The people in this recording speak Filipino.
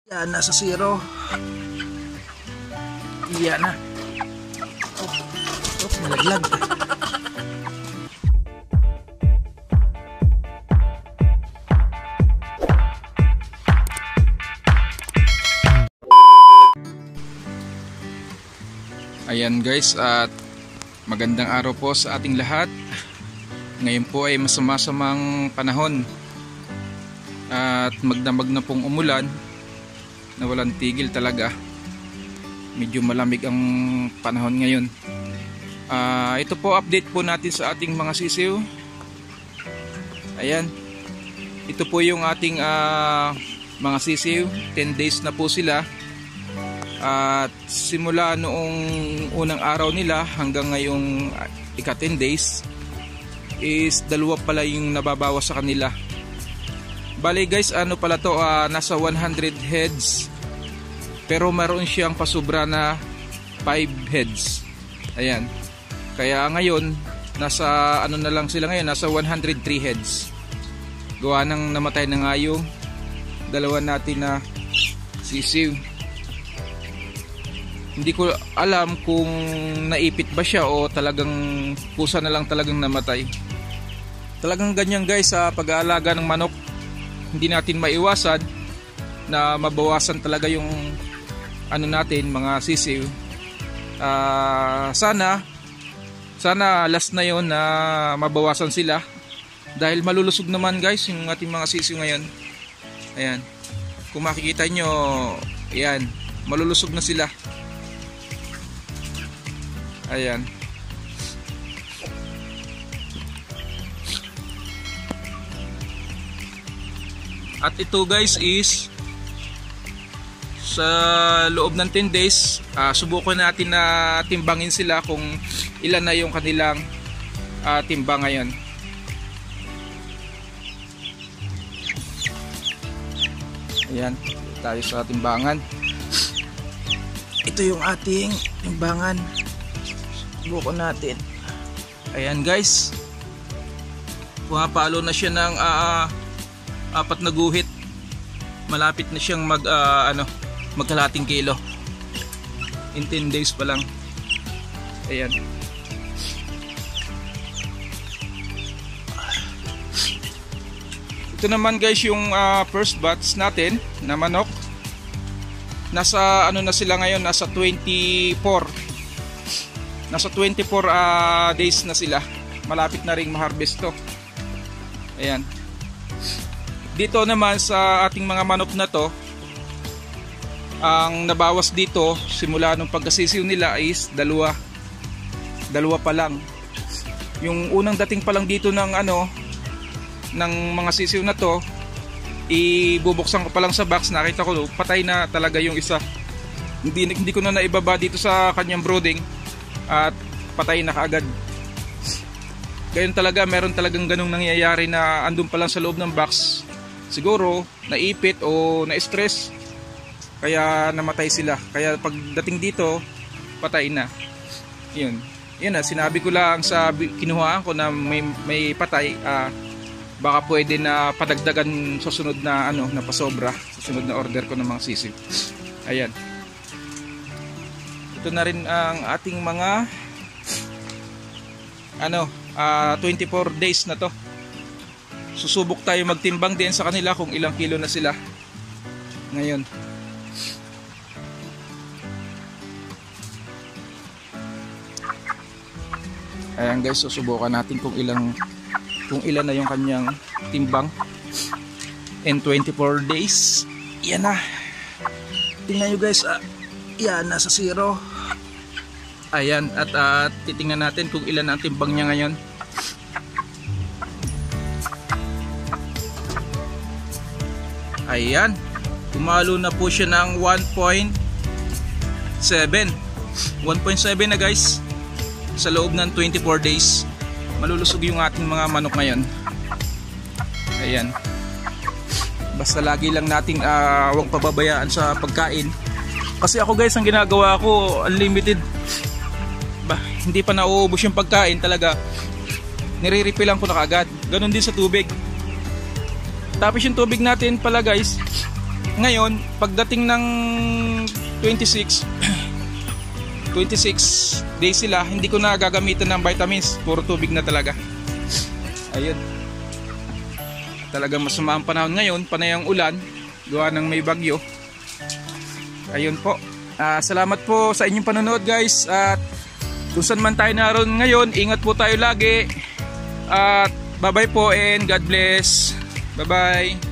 Yan, nasa zero. Yan na. Nalaglag. Ayan guys, at magandang araw po sa ating lahat. Ngayon po ay masama-samang panahon at magdamag na pong umulan na walang tigil talaga. Medyo malamig ang panahon ngayon. Ito po update po natin sa ating mga sisiw. Ayan, ito po yung ating mga sisiw. 10 days na po sila. At simula noong unang araw nila hanggang ngayong ika-10 days is dalawa pala yung nababawas sa kanila. Bale guys, ano pala to, nasa 100 heads, pero meron siyang pasubra na 5 heads. Ayan, kaya ngayon nasa ano na lang sila ngayon, nasa 103 heads. Gawa ng namatay na nga yung dalawa natin na sisiw. Hindi ko alam kung naipit ba siya o talagang pusa na lang talagang namatay. Talagang ganyan guys sa pag-aalaga ng manok. Hindi natin maiwasan na mabawasan talaga yung ano natin, mga sisiw. Sana last na yon na mabawasan sila. Dahil malulusog naman guys yung ating mga sisiw ngayon. Ayan. Kung makikita nyo, ayan, malulusog na sila. Ayan. At ito guys is sa loob ng 10 days, subukan natin na timbangin sila kung ilan na yung kanilang timbang ngayon. Ayan, tayo sa timbangan. Ito yung ating timbangan. Subukan natin. Ayan guys, pumapalo na siya ng 4 na guhit. Malapit na siyang magkalating kilo in 10 days pa lang. Ayan. Ito naman guys yung first batch natin na manok. Nasa ano na sila ngayon, nasa 24 days na sila. Malapit na ring ma-harvest to. Ayan. Dito naman sa ating mga manok na to, ang nabawas dito simula nung pagkasisiw nila is dalawa pa lang. Yung unang dating pa lang dito ng ng mga sisiw na to, ibubuksan ko pa lang sa box, nakita ko patay na talaga yung isa. Hindi ko na naibaba dito sa kanyang brooding at patay na kaagad. Gayon talaga, meron talagang ganong nangyayari na andun pa lang sa loob ng box. Siguro naipit o na-stress kaya namatay sila. Kaya pagdating dito, patay na. Yun na, sinabi ko lang sa kinuhaan ko na may patay, baka pwede na padagdagan sa sunod na na pasobra sa sunod na order ko ng mga sisiw. Ayan. Ito na rin ang ating mga 24 days na to. Susubok tayo magtimbang din sa kanila kung ilang kilo na sila ngayon. Ayan guys, susubukan natin kung ilan na yung kanyang timbang in 24 days. Yan na. Tingnan nyo guys, yan, nasa zero. Ayan, at titingnan natin kung ilan ang timbang niya ngayon. Ayan, pumalo na po siya ng 1.7 na guys sa loob ng 24 days. Malulusog yung ating mga manok ngayon. Ayan, basta lagi lang nating huwag pababayaan sa pagkain. Kasi ako guys, ang ginagawa ko unlimited. Hindi pa nauubos yung pagkain talaga, nire-refill ko na kagad. Ganon din sa tubig. Tapos yung tubig natin pala guys, ngayon, pagdating ng 26 days sila, hindi ko na gagamitan ng vitamins. Puro tubig na talaga. Ayun. Talagang masama ang panahon ngayon, panay ang ulan, gawa ng may bagyo. Ayun po. Salamat po sa inyong panonood guys. At kung saan man tayo naroon ngayon, ingat po tayo lagi. At bye bye po and God bless. Bye bye.